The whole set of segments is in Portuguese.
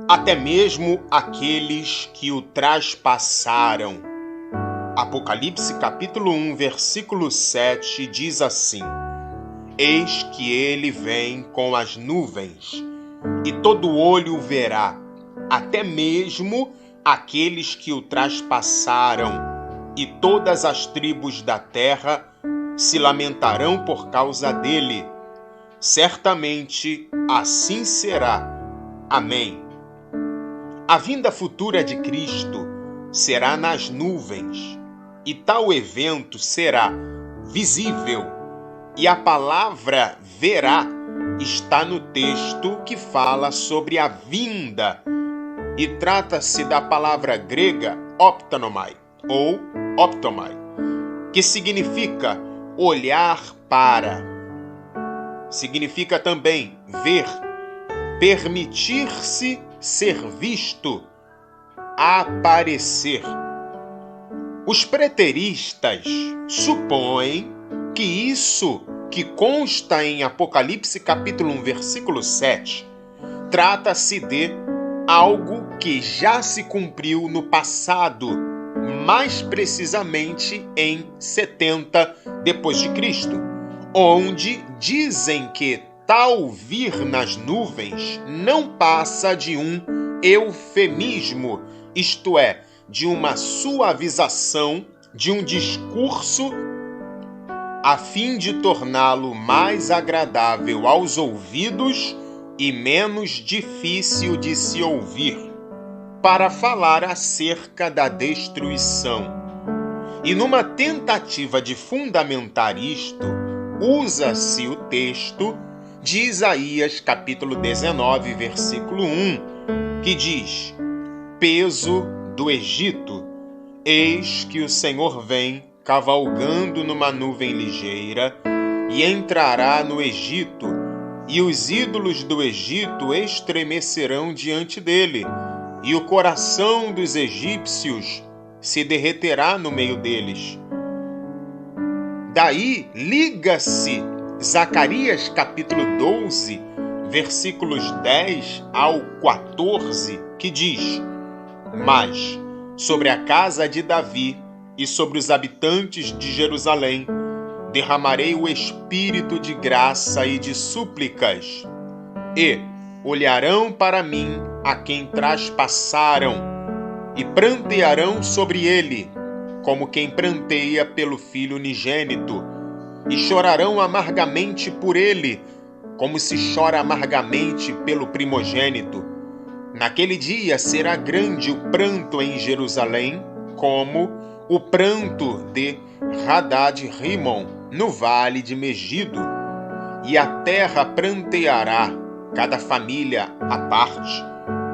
até mesmo aqueles que o traspassaram. Apocalipse capítulo 1, versículo 7 diz assim: Eis que ele vem com as nuvens, e todo olho o verá, até mesmo aqueles que o traspassaram, e todas as tribos da terra se lamentarão por causa dele. Certamente assim será. Amém. A vinda futura de Cristo será nas nuvens, e tal evento será visível. E a palavra verá está no texto que fala sobre a vinda, e trata-se da palavra grega optanomai, ou optomai, que significa olhar para. Significa também ver, permitir-se ser visto, aparecer. Os preteristas supõem que isso que consta em Apocalipse capítulo 1, versículo 7, trata-se de algo que já se cumpriu no passado, mais precisamente em 70 depois de Cristo, onde dizem que tal vir nas nuvens não passa de um eufemismo, isto é, de uma suavização de um discurso a fim de torná-lo mais agradável aos ouvidos e menos difícil de se ouvir, para falar acerca da destruição. E numa tentativa de fundamentar isto, usa-se o texto de Isaías capítulo 19, versículo 1, que diz: Peso do Egito, eis que o Senhor vem cavalgando numa nuvem ligeira e entrará no Egito, e os ídolos do Egito estremecerão diante dele, e o coração dos egípcios se derreterá no meio deles. Daí liga-se Zacarias capítulo 12, versículos 10 ao 14, que diz: Mas sobre a casa de Davi e sobre os habitantes de Jerusalém derramarei o espírito de graça e de súplicas, e olharão para mim a quem traspassaram, e prantearão sobre ele, como quem pranteia pelo filho unigênito, e chorarão amargamente por ele, como se chora amargamente pelo primogênito. Naquele dia será grande o pranto em Jerusalém, como o pranto de Hadad-Rimon, no vale de Megido. E a terra pranteará, cada família à parte,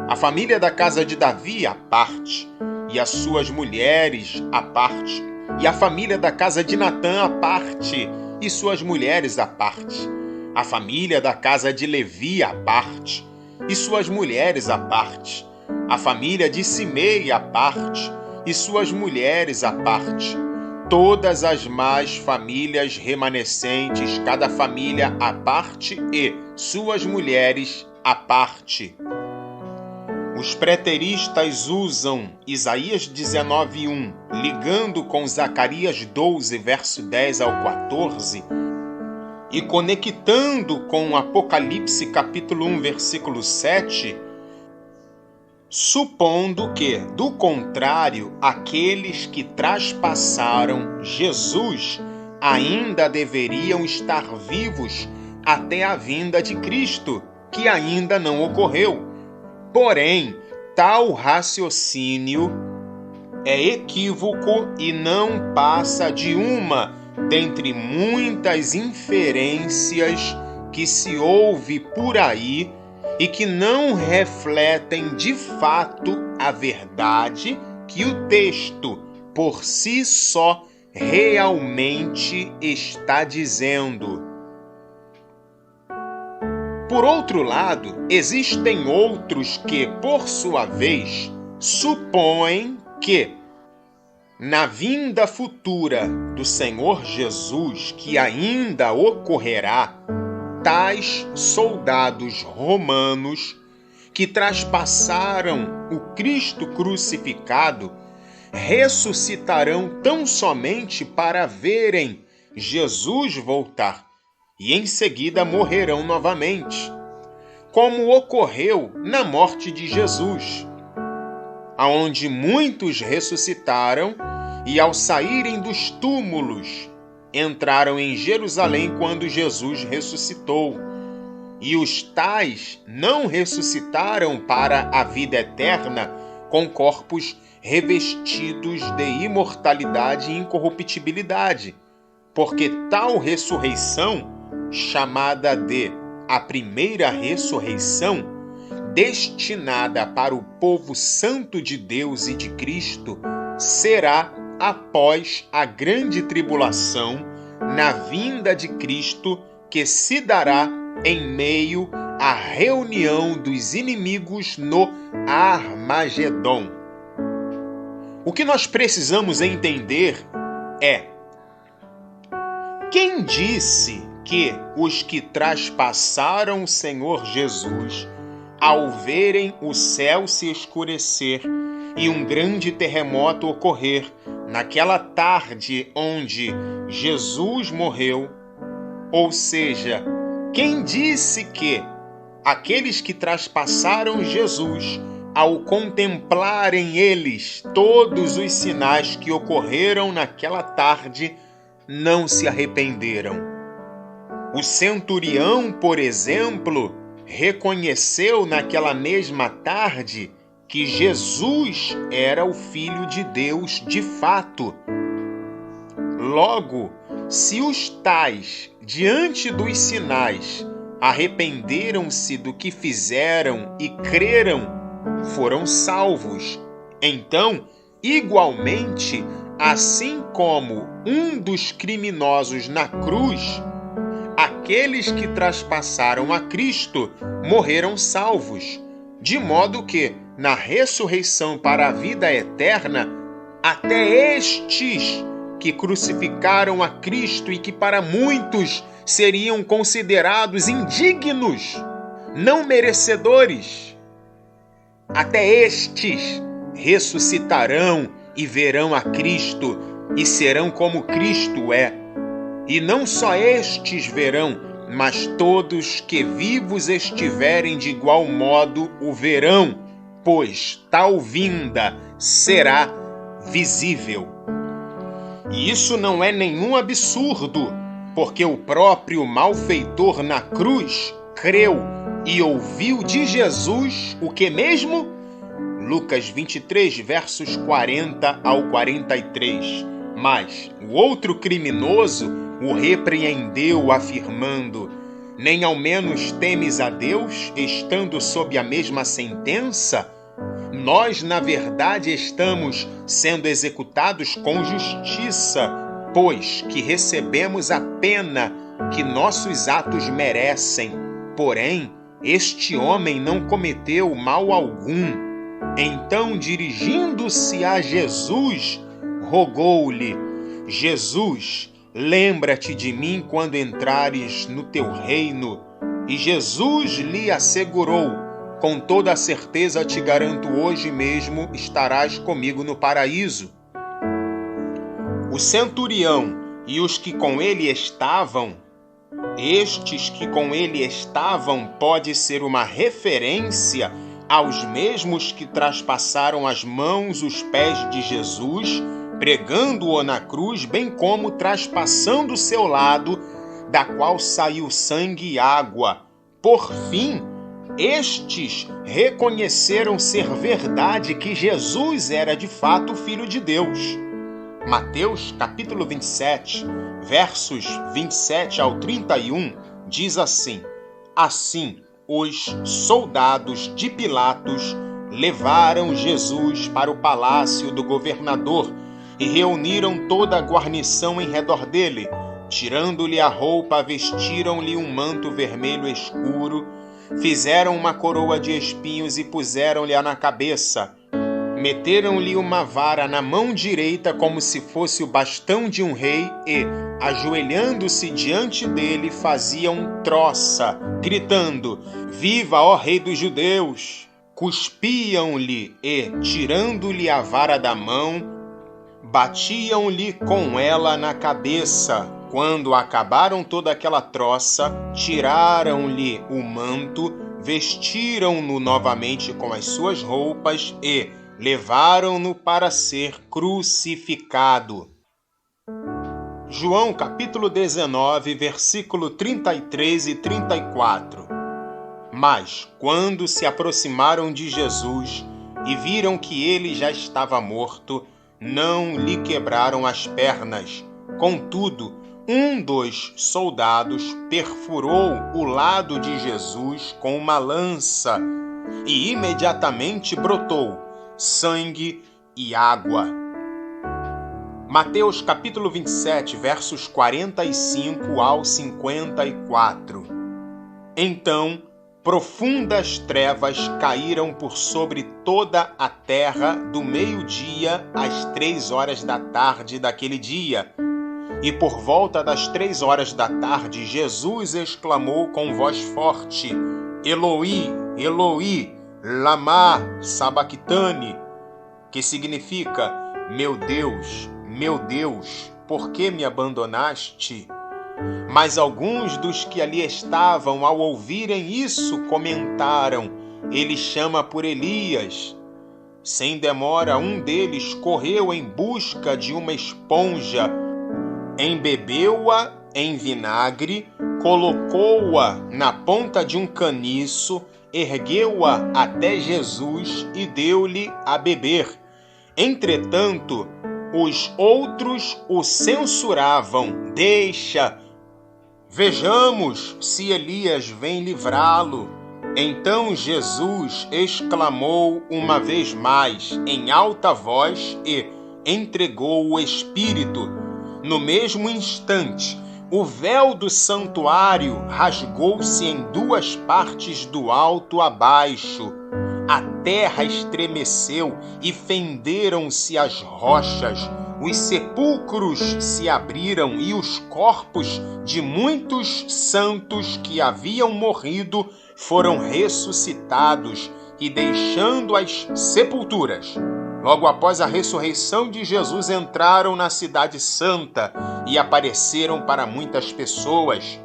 a família da casa de Davi à parte, e as suas mulheres à parte, e a família da casa de Natã à parte, e suas mulheres à parte, a família da casa de Levi à parte, e suas mulheres à parte, a família de Simei à parte, e suas mulheres à parte, todas as más famílias remanescentes, cada família à parte, e suas mulheres à parte. Os preteristas usam Isaías 19:1, ligando com Zacarias 12, verso 10 ao 14, e conectando com Apocalipse capítulo 1, versículo 7, supondo que, do contrário, aqueles que traspassaram Jesus ainda deveriam estar vivos até a vinda de Cristo, que ainda não ocorreu. Porém, tal raciocínio é equívoco e não passa de uma dentre muitas inferências que se ouve por aí e que não refletem de fato a verdade que o texto, por si só, realmente está dizendo. Por outro lado, existem outros que, por sua vez, supõem que, na vinda futura do Senhor Jesus, que ainda ocorrerá, tais soldados romanos que traspassaram o Cristo crucificado ressuscitarão tão somente para verem Jesus voltar e em seguida morrerão novamente, como ocorreu na morte de Jesus, aonde muitos ressuscitaram e ao saírem dos túmulos entraram em Jerusalém quando Jesus ressuscitou. E os tais não ressuscitaram para a vida eterna com corpos revestidos de imortalidade e incorruptibilidade, porque tal ressurreição, chamada de a primeira ressurreição, destinada para o povo santo de Deus e de Cristo, será após a grande tribulação, na vinda de Cristo, que se dará em meio à reunião dos inimigos no Armagedon. O que nós precisamos entender é: quem disse que os que traspassaram o Senhor Jesus, ao verem o céu se escurecer e um grande terremoto ocorrer naquela tarde onde Jesus morreu, ou seja, quem disse que aqueles que traspassaram Jesus, ao contemplarem eles todos os sinais que ocorreram naquela tarde, não se arrependeram? O centurião, por exemplo, reconheceu naquela mesma tarde que Jesus era o Filho de Deus de fato. Logo, se os tais, diante dos sinais, arrependeram-se do que fizeram e creram, foram salvos. Então, igualmente, assim como um dos criminosos na cruz, aqueles que traspassaram a Cristo morreram salvos, de modo que, na ressurreição para a vida eterna, até estes que crucificaram a Cristo e que para muitos seriam considerados indignos, não merecedores, até estes ressuscitarão e verão a Cristo e serão como Cristo é. E não só estes verão, mas todos que vivos estiverem de igual modo o verão, pois tal vinda será visível. E isso não é nenhum absurdo, porque o próprio malfeitor na cruz creu e ouviu de Jesus o que mesmo? Lucas 23, versos 40 ao 43. Mas o outro criminoso o repreendeu, afirmando: nem ao menos temes a Deus, estando sob a mesma sentença? Nós, na verdade, estamos sendo executados com justiça, pois que recebemos a pena que nossos atos merecem. Porém, este homem não cometeu mal algum. Então, dirigindo-se a Jesus, rogou-lhe: Jesus, lembra-te de mim quando entrares no teu reino. E Jesus lhe assegurou: com toda a certeza te garanto, hoje mesmo estarás comigo no paraíso. O centurião e os que com ele estavam, estes que com ele estavam, pode ser uma referência aos mesmos que traspassaram as mãos, os pés de Jesus, pregando-o na cruz, bem como traspassando o seu lado, da qual saiu sangue e água. Por fim, estes reconheceram ser verdade que Jesus era de fato o Filho de Deus. Mateus capítulo 27, versos 27 ao 31, diz assim: assim, os soldados de Pilatos levaram Jesus para o palácio do governador e reuniram toda a guarnição em redor dele. Tirando-lhe a roupa, vestiram-lhe um manto vermelho escuro, fizeram uma coroa de espinhos e puseram-lhe-a na cabeça. Meteram-lhe uma vara na mão direita como se fosse o bastão de um rei e, ajoelhando-se diante dele, faziam troça, gritando: Viva, ó Rei dos Judeus! cuspiam-lhe e, tirando-lhe a vara da mão, batiam-lhe com ela na cabeça. Quando acabaram toda aquela troça, tiraram-lhe o manto, vestiram-no novamente com as suas roupas e levaram-no para ser crucificado. João capítulo 19, versículo 33 e 34. Mas, quando se aproximaram de Jesus e viram que ele já estava morto, não lhe quebraram as pernas. Contudo, um dos soldados perfurou o lado de Jesus com uma lança e imediatamente brotou sangue e água. Mateus capítulo 27, versos 45 ao 54. Então, profundas trevas caíram por sobre toda a terra do meio-dia às 3 horas da tarde daquele dia. E por volta das 3 horas da tarde, Jesus exclamou com voz forte: Eloi, Eloi, lama sabachthani, que significa: meu Deus, por que me abandonaste? Mas alguns dos que ali estavam, ao ouvirem isso, comentaram: ele chama por Elias. Sem demora, um deles correu em busca de uma esponja, embebeu-a em vinagre, colocou-a na ponta de um caniço, ergueu-a até Jesus e deu-lhe a beber. Entretanto, os outros o censuravam: deixa, vejamos se Elias vem livrá-lo. Então Jesus exclamou uma vez mais, em alta voz, e entregou o Espírito. No mesmo instante, o véu do santuário rasgou-se em 2 partes do alto a baixo. A terra estremeceu e fenderam-se as rochas. Os sepulcros se abriram e os corpos de muitos santos que haviam morrido foram ressuscitados e, deixando as sepulturas, logo após a ressurreição de Jesus, entraram na cidade santa e apareceram para muitas pessoas.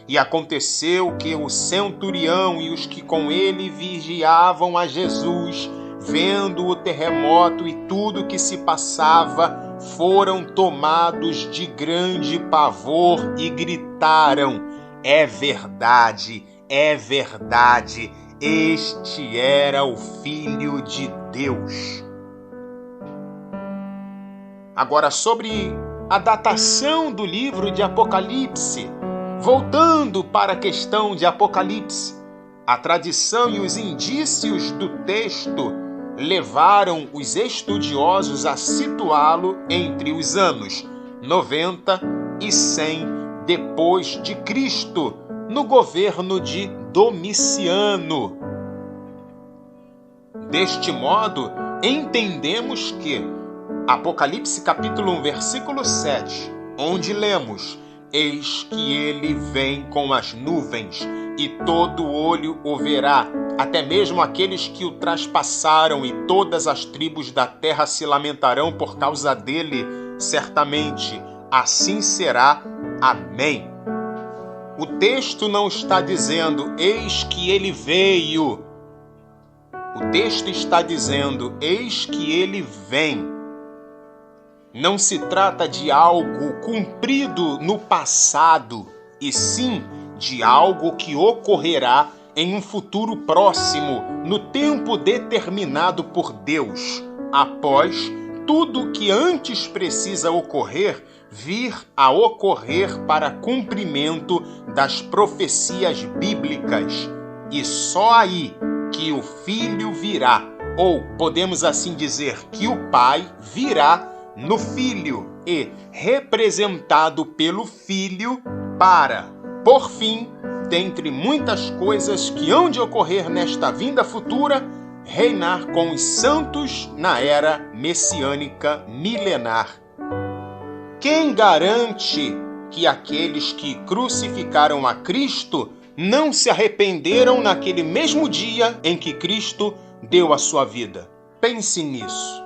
E aconteceu que o centurião e os que com ele vigiavam a Jesus, vendo o terremoto e tudo que se passava, foram tomados de grande pavor e gritaram: é verdade, este era o Filho de Deus. Agora, sobre a datação do livro de Apocalipse, voltando para a questão de Apocalipse, a tradição e os indícios do texto levaram os estudiosos a situá-lo entre os anos 90 e 100 depois de Cristo, no governo de Domiciano. Deste modo, entendemos que Apocalipse capítulo 1, versículo 7, onde lemos: eis que ele vem com as nuvens, e todo olho o verá, até mesmo aqueles que o traspassaram, e todas as tribos da terra se lamentarão por causa dele. Certamente, assim será. Amém. O texto não está dizendo: eis que ele veio. O texto está dizendo: eis que ele vem. Não se trata de algo cumprido no passado, e sim de algo que ocorrerá em um futuro próximo, no tempo determinado por Deus, após tudo que antes precisa ocorrer vir a ocorrer para cumprimento das profecias bíblicas. E só aí que o Filho virá, ou podemos assim dizer que o Pai virá no Filho e representado pelo Filho para, por fim, dentre muitas coisas que hão de ocorrer nesta vinda futura, reinar com os santos na era messiânica milenar. Quem garante que aqueles que crucificaram a Cristo não se arrependeram naquele mesmo dia em que Cristo deu a sua vida. Pense nisso.